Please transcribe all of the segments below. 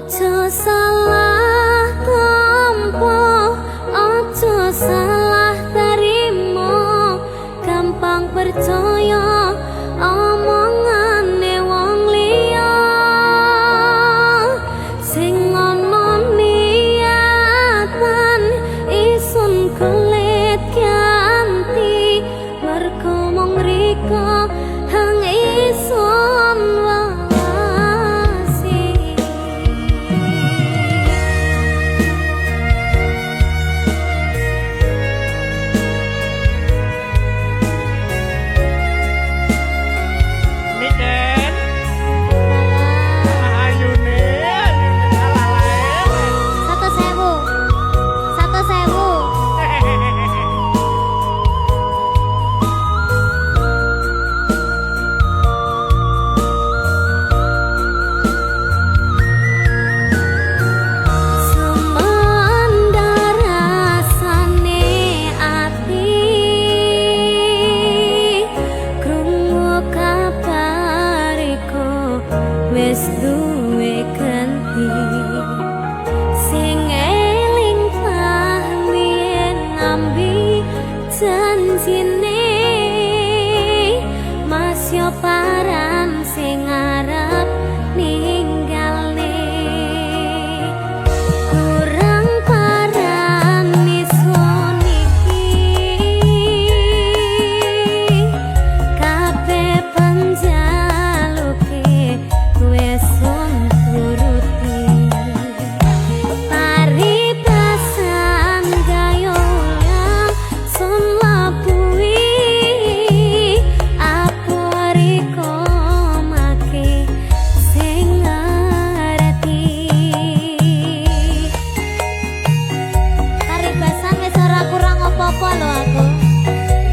Ojo salah tampa, ojo salah terima, gampang percaya omongane wong liya sing ana niatan isun kulit ganti mergo mung riko hang isun wis duwe ganti sing eling pamien nambi janjine mas yo paran sing arep ninggalne kurang paran isun iki kabeh panjaluke wes sun turuti paribasan gayolang sun labui aporiko make sing ngerti paribasan wis ora kurang apa-apa lho aku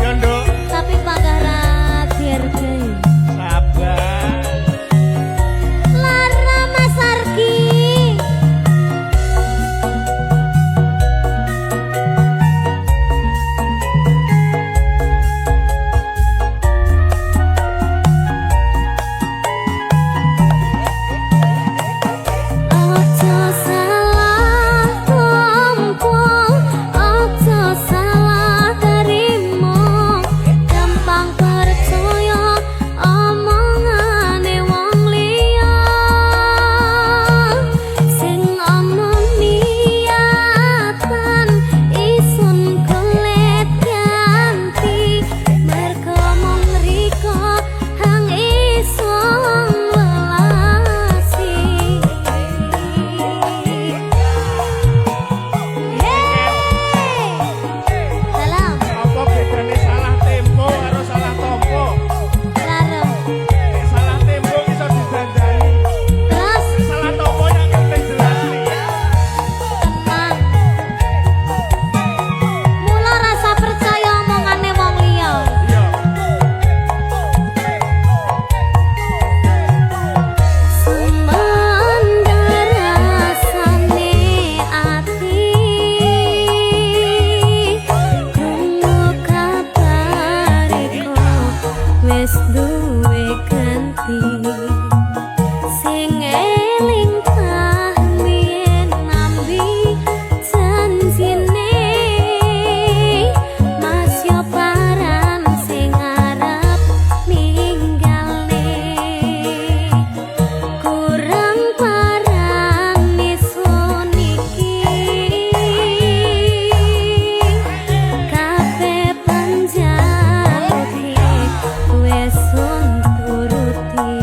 ya nduk tapi pagara dirgei sabar. Lara Mas Arki ojo salah tampa, ojo salah terima, gampang percaya omongane wong liya sing ana niatan isun kulit ganti mergo mung riko hang isun welasi salam Apa bedane salah tempo karo salah tompo? laro Salah tempo iso didandani. terus Salah tompo yang penting jelas nih. tenang mula rasa percaya omongane wong liya Iya. Sumandar rasane ati krungu kabariko wis duwe ganti sing eling pamien nambi janjine mas yo paran sing arep ninggalne kurang paran isun iki kabeh panjaluke wes sun turuti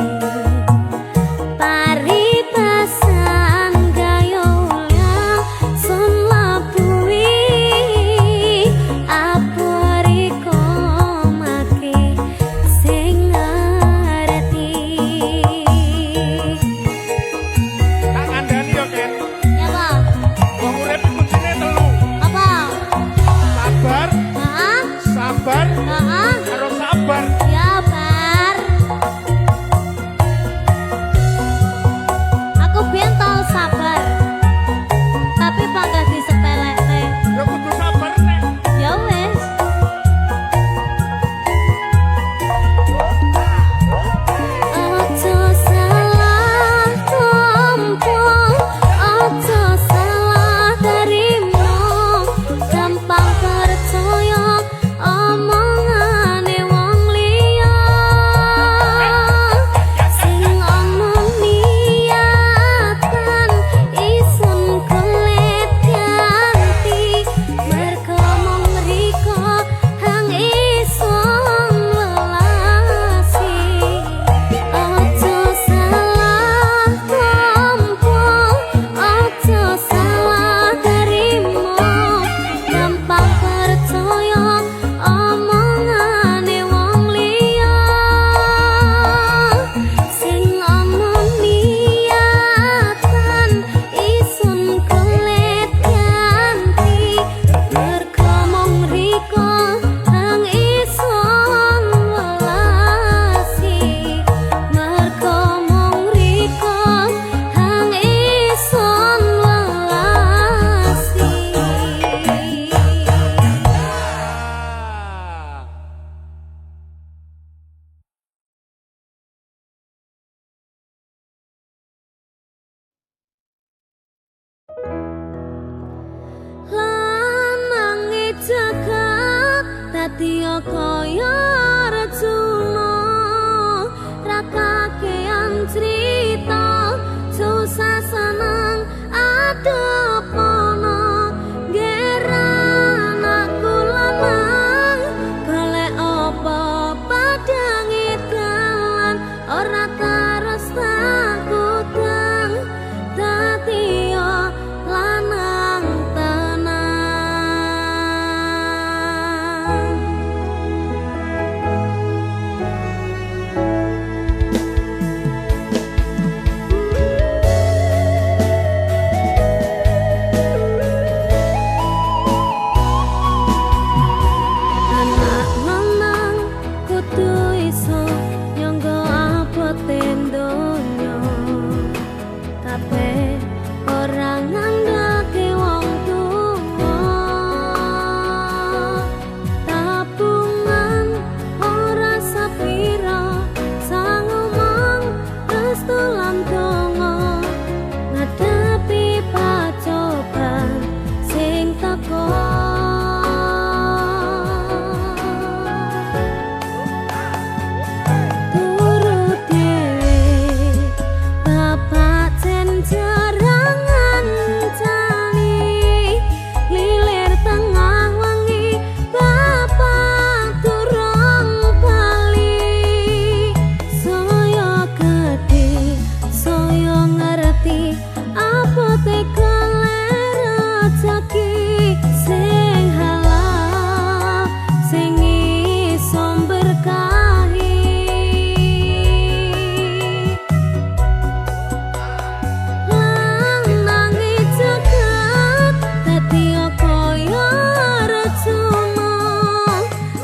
Satya kaya Arjuna ra kakean crita susah seneng adepono geran aku lanang golek apa padange dalan ora terus takutang dadi lanang tenan. Anak lanang kudu iso nyangga abote donya kabeh ora ngandhake wong tuwa tabungan ora sapira sang omong restu lan donga ngadepi pacoban sing teko. Sing halal sing iso berkahi lanangi jagat dadi kaya Arjuna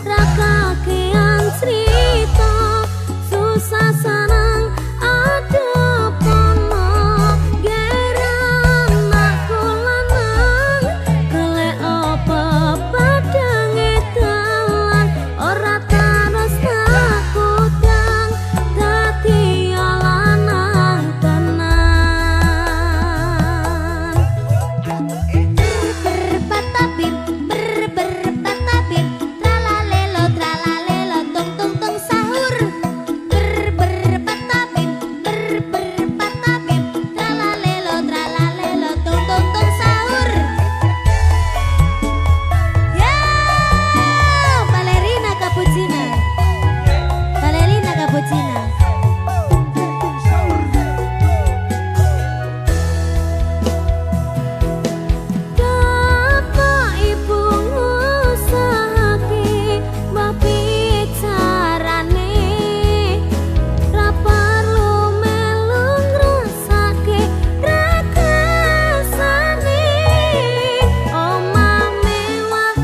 ra kakean crita susah seneng adepono geran aku lanang golek apa padange dalan ora terus takutang dadi lanang tenan. Berpatapir berpatapir tralalelo tralalelo tung tung tung sahur berpatapir berpatapir tralalelo tralalelo tung tung tung sahur. Ya, balerina cappuccina. Balerina cappuccina. Bapak ibu ngusahake bicarane ra perlu melu ngrasake rekesane omah mewah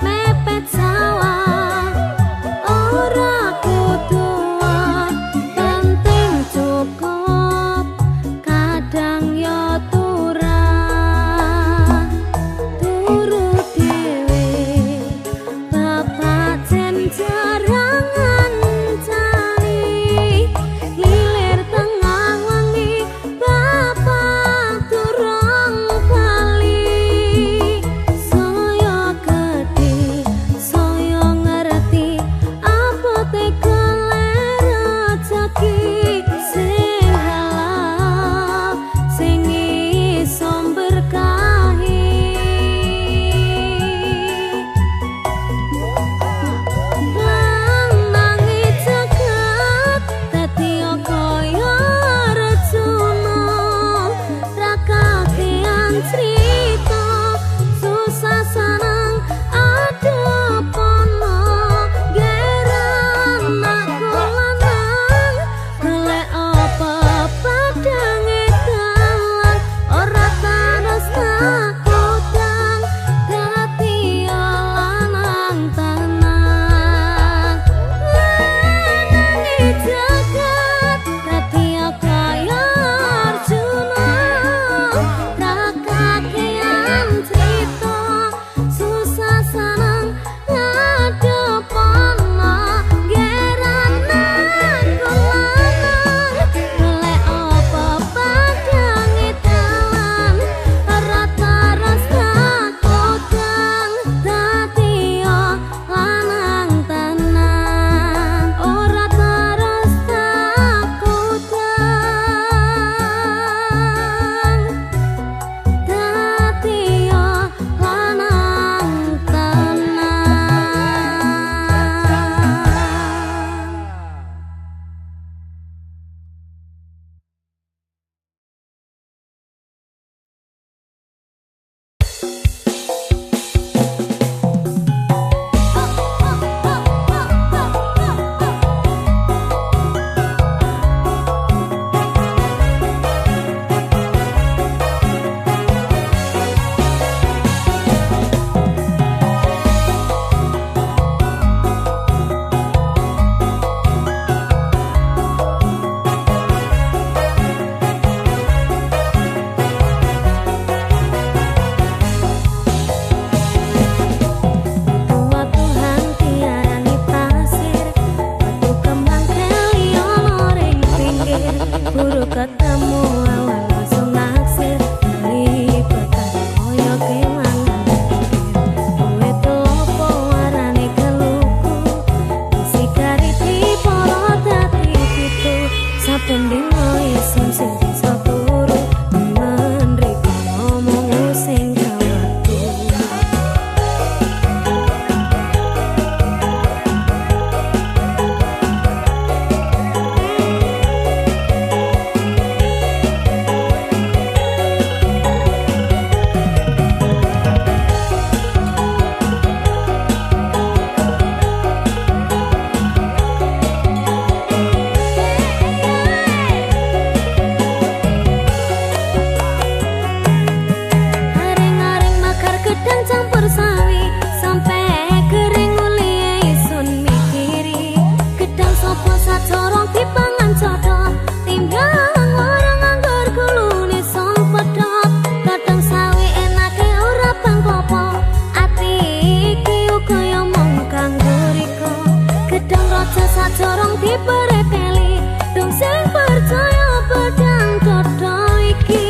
mepet sawah ora kudu ketemu awal langsung naksir lipetan koyo kemangan kowe topo warane keluku sikari diporo dadi pitu saben dino isun sing bisa turu menriko ngomong sing gawatku. Jorong dipereteli dong sing percaya pedang dodo iki.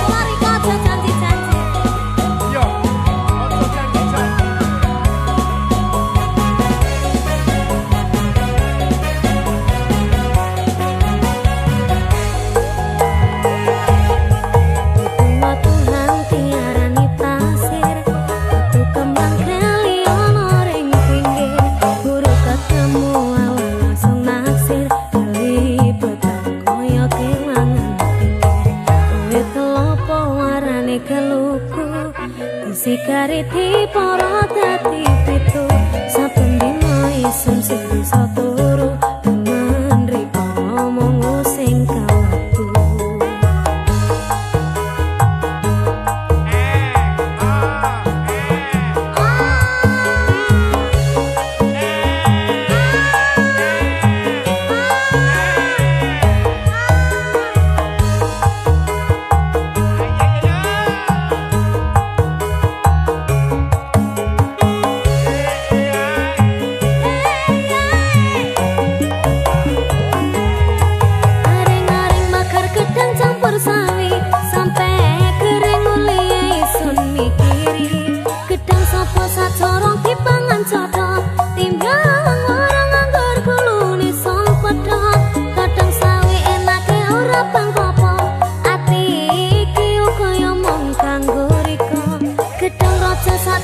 Lari kaca janji-janji. Yo, ojo janji-janji. Sikari diporo dadi pitu saben dino isun sing bisa turu temen riko ngomong sing gawatku.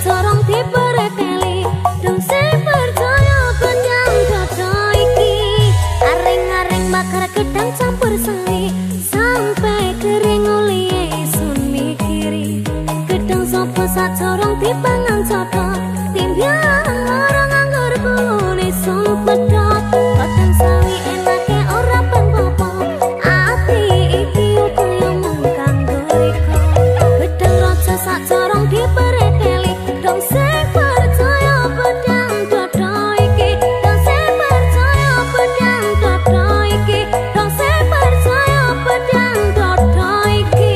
Jorong dipereteli dong sing percaya pedang dodo iki. Aring-aring bakar gedang campur sari sampai kering uliye isun mikiri. Gedang sopo sajorong dipangan coto timbyang orang anggur kulune sun pedot. Pedang sawi enake ora pengpopo ati iki kaya mung kanggo riko. Gedang raja sajorong dipereteli dong sing percaya pedang dodo iki. Dong sing percaya pedang dodo iki. Dong sing percaya pedang dodo iki.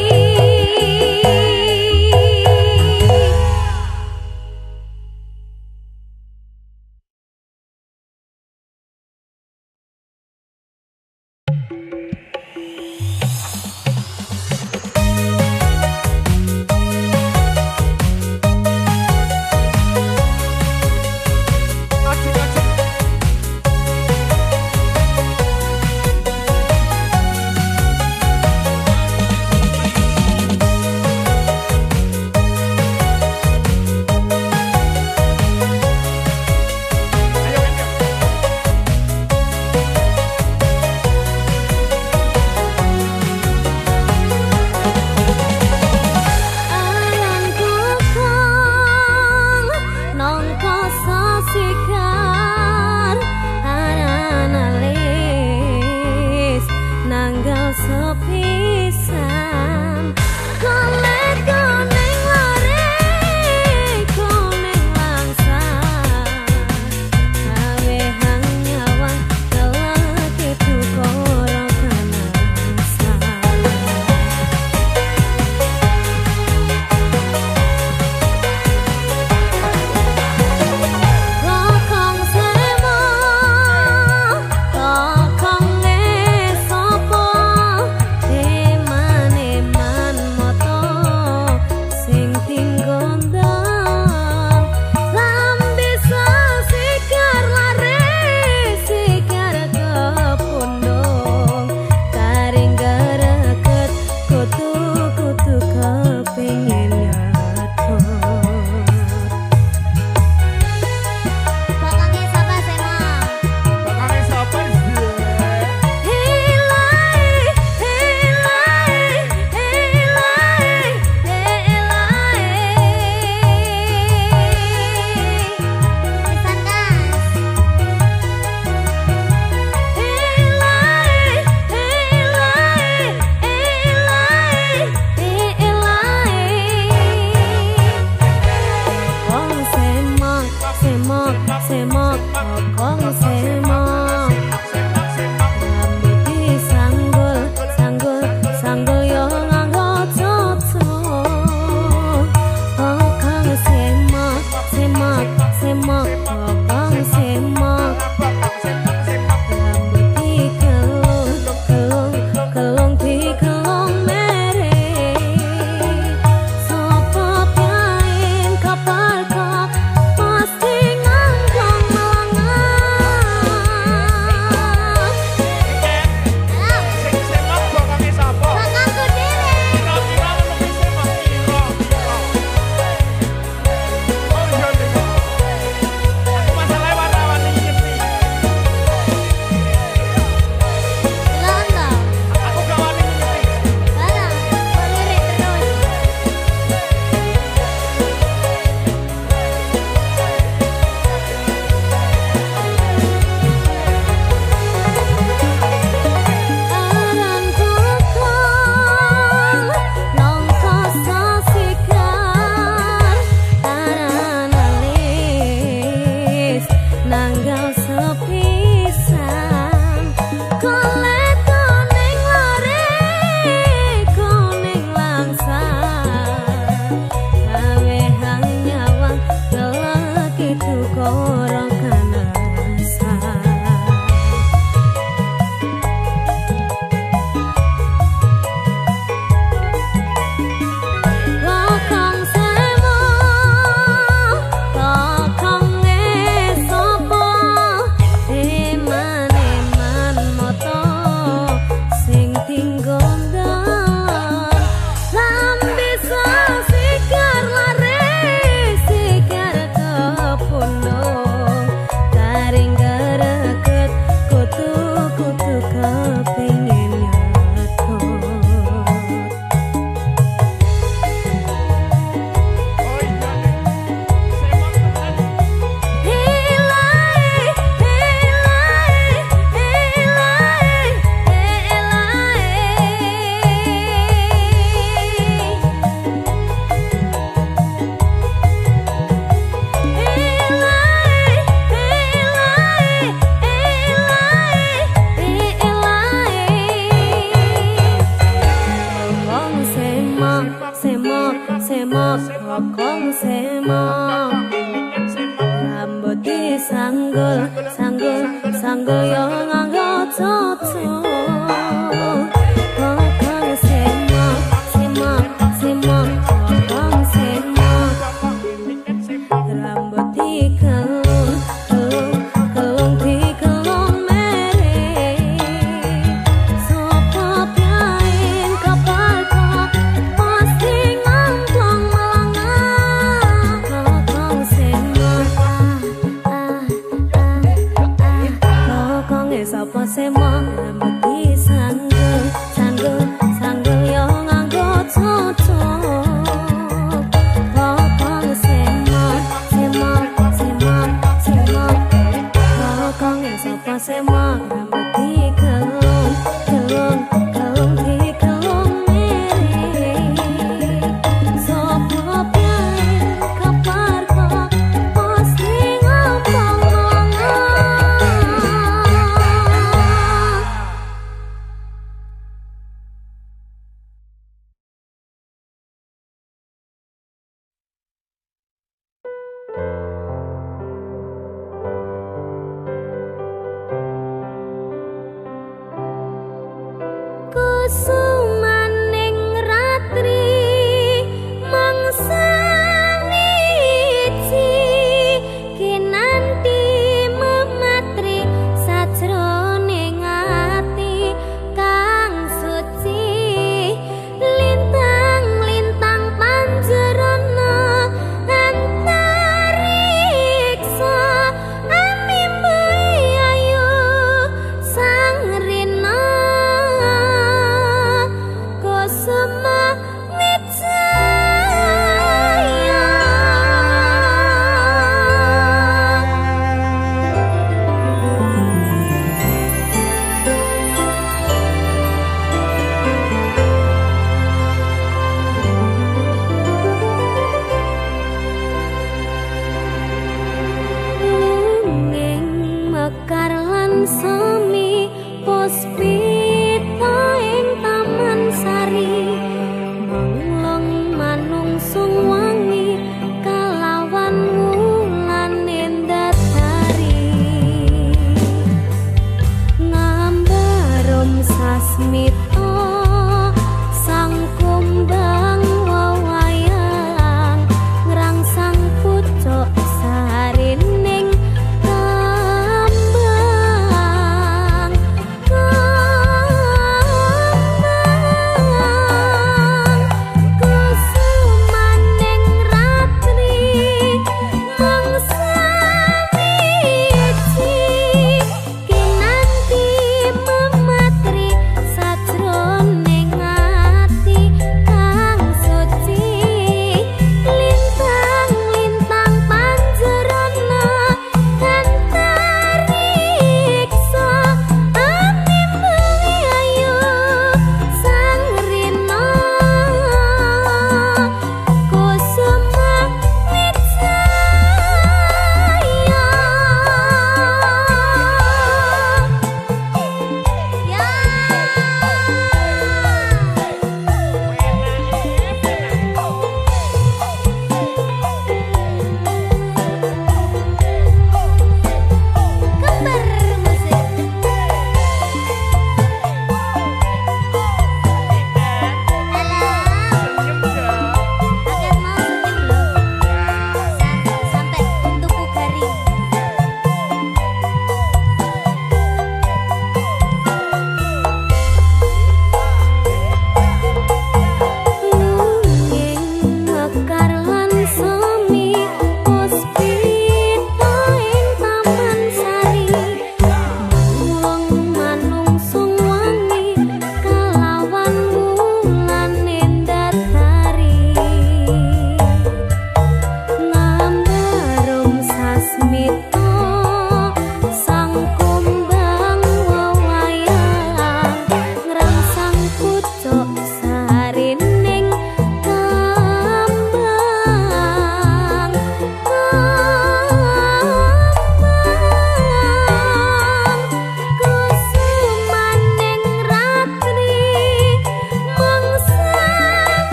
kokong semong rambut disanggul sanggul sanggul yo nganggo cucu kokong semong semong semong kokong semong rambut dikelung kelung kelung dikelung mere sopo piain kapal kok pasti ngomplong melangah kokong semong kokong sopo semong rambut disanggul sanggul sanggul yo nganggo cucu kokong semong semong semong semong kokong sopo semong rambut dikelung kelung kelung dikelung mere sopo piain kapar kok pasti ngomong melangah kusumaning ratri mangsani ci kinanti mematri sajroning ati kang suci lintang-lintang panjerana antariksa amimbai ayu sang rina kusuma wijaya lungeng mekar lan semi puspita ing taman sari manglong manungsung wangi kalawan wulan endatari ngambarum sasmita sang kumbang wawayang ngrangsang pucuk sarining kambang kambang kusumaning ratri mangsani ci kinanti mematri sajroning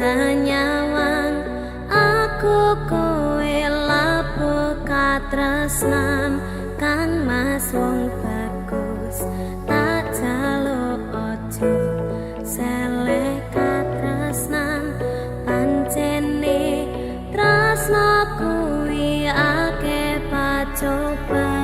nyawang aku kowe lapo katresnan kang mas wong bagus tak jaluk ojo seleh katresnan pancene tresno kuwi akeh pacoba.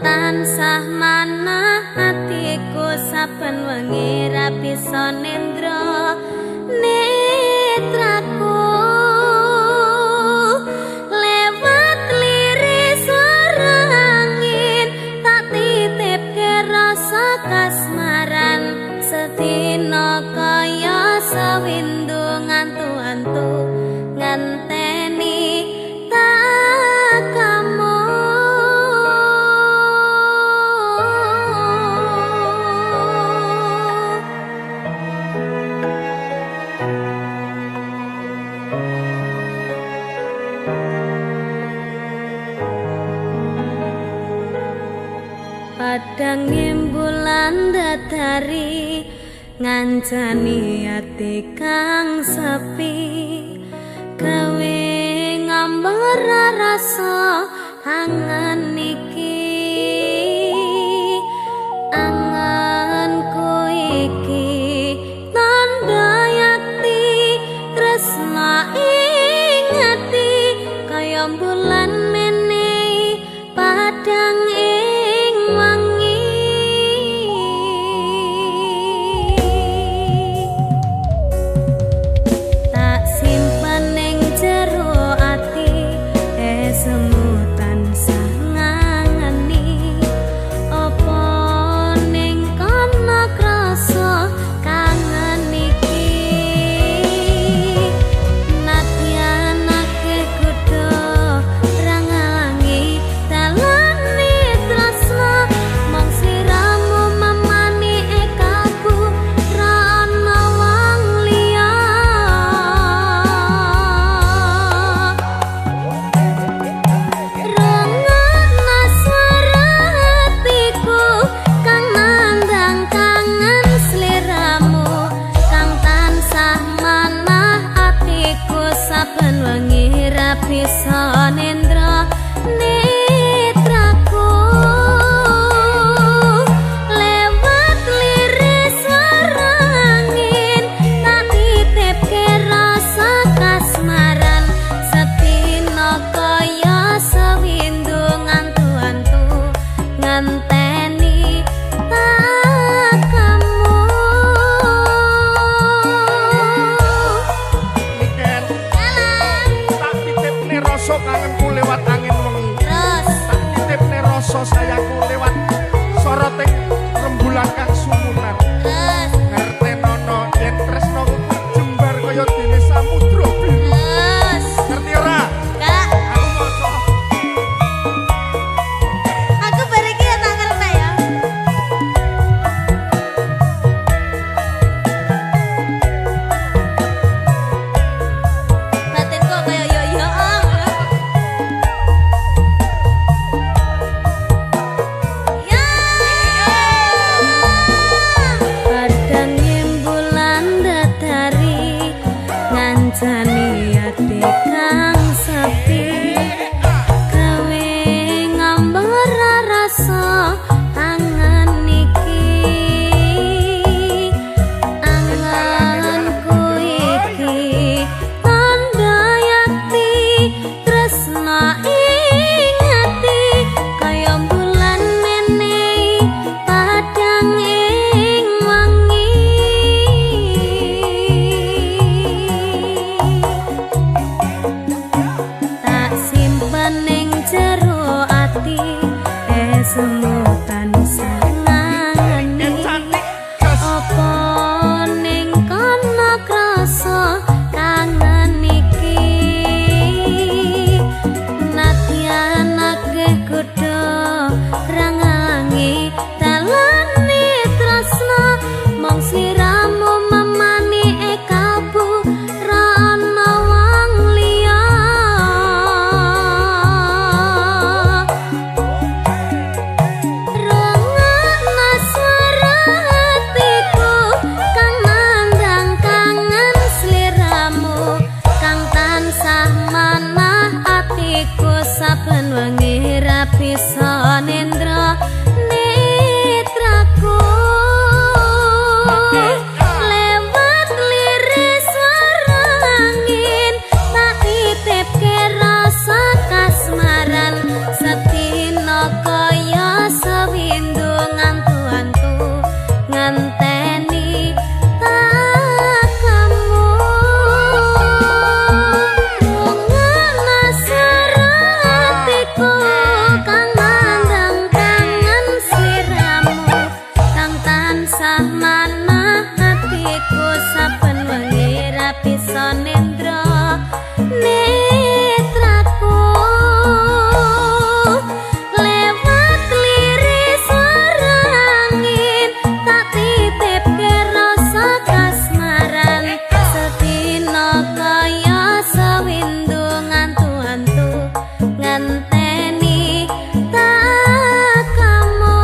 tansah manah hatiku saben wengi ra bisa nendra netraku lewat liris swara angin tak titipke rasa kasmaran sedina kaya sawin padang bulan datari ngancani ati kang sepi gawe ngambar rasa angan iki anganku iki tanda yakti tresna ing ati kaya bulan menehi padang ing wangi tak simpen ning jero ati semutan sangangani apa ning kana krasa kangen iki nadyan akeh kudu rangalangi dalane tresna mong sliramu mamani ekaku ra ana wong liya rangana swara hatiku kang nandang kangen sliramu kang tansah manah atiku saben wengi ra bisa nendra netraku lewat liris swara angin tak titipke rasa kasmaran setino kaya sewindu ngantu-antu ngenteni tak kamu Niken tak titipne rasa kangenku lewat angin wengi terus tak titipne rasa sayangku lewat soroting rembulan kang sumunar terus ngertenono yen tresnaku jembar kaya dene samudra biru terus ngerti ora kak aku maca aku bareng ya tak ngerti ya batinku kaya yo ya padang bulan datari ngancani ati kang sepi gawe ngambar rasa angan iki anganku iki tanda yakti tresna ing ati kaya bulan menehi padang ing wangi tak simpen ning jero ati semutan sangangani yen cantik gas apa ning kana krasa kangen iki nadyan akeh kudu rangalangi dalane tresna mong sliramu mamani ekabu ra ana wong liya rangana swara hatiku kang nandang kangen sliramu kang tansah manah atiku saben wengi ra bisa nendra netraku lewat liris swara angin tak titipke rasa kasmaran setino kaya sewindu ngantu-antu ngenteni tak kamu rungana swara hatiku kang nandang kangen sliramu kang tansah manah atiku saben wengi ra bisa nendra netraku lewat liris swara angin tak titipke rasa kasmaran setino kaya sewindu ngantu-antu ngenteni tak kamu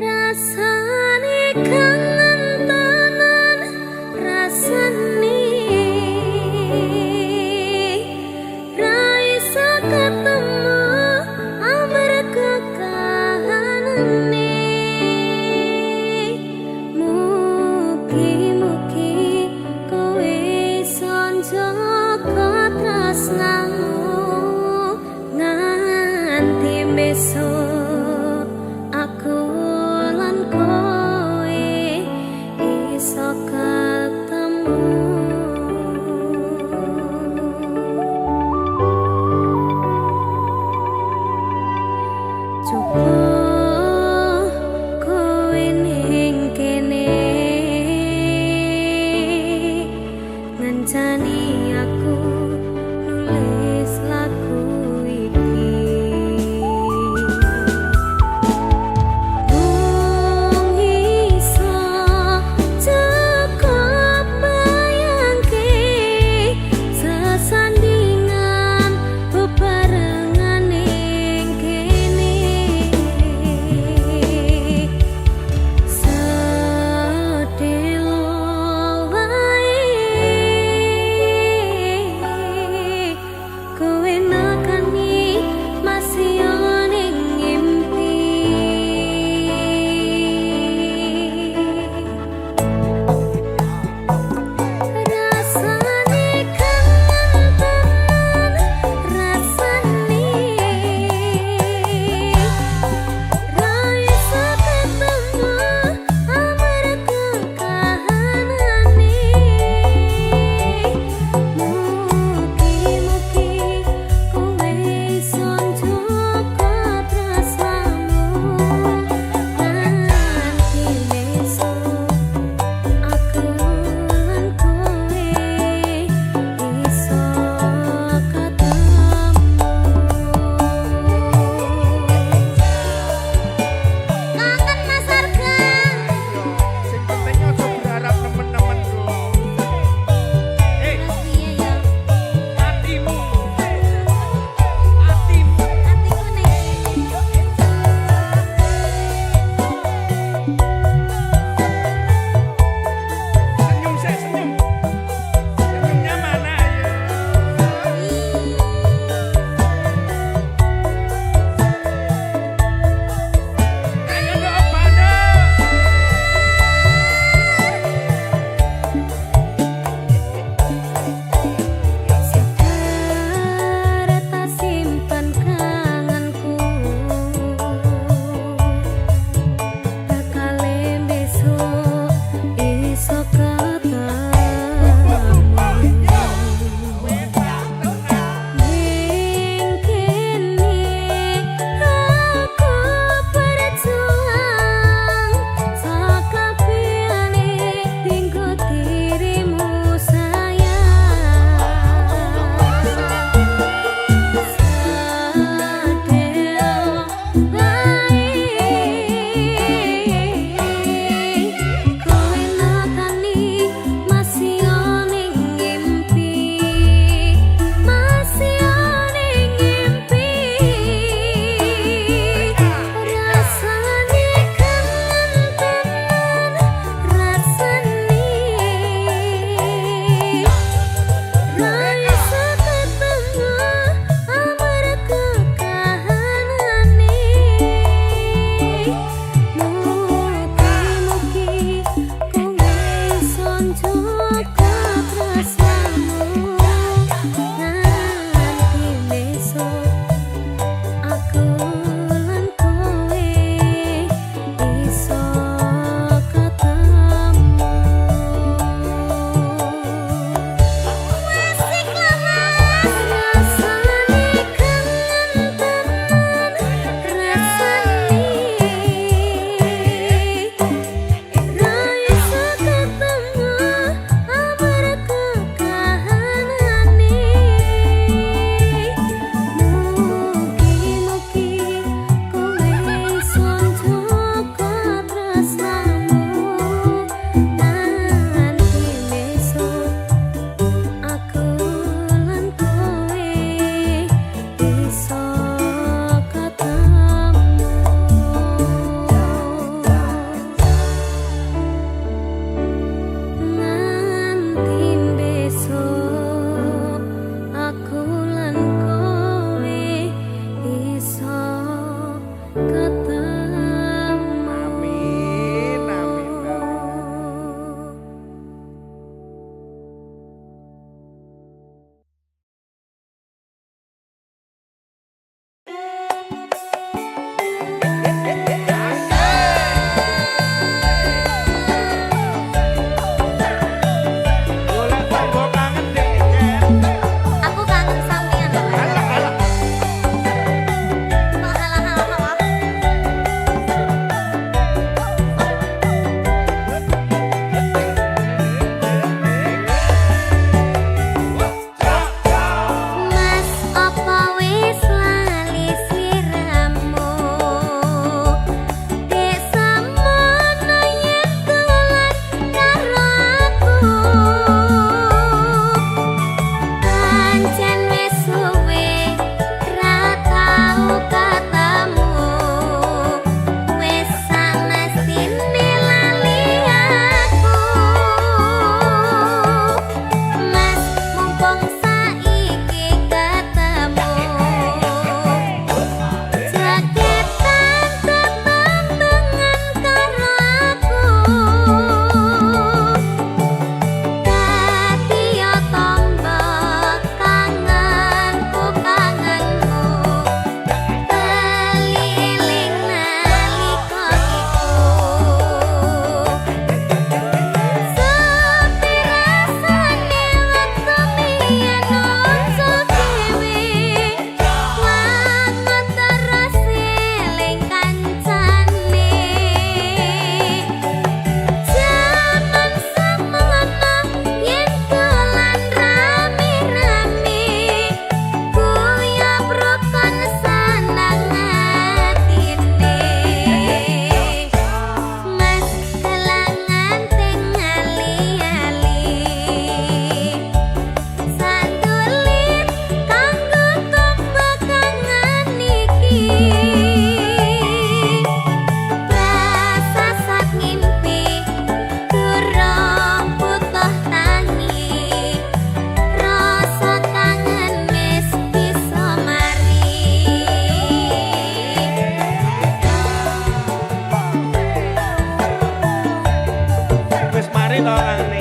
Rasane kangen tenan rasane ra iso ketemu amarga kahanane mugi-mugi kowe sanjaka tresnamu nganti besok aku lan kowe to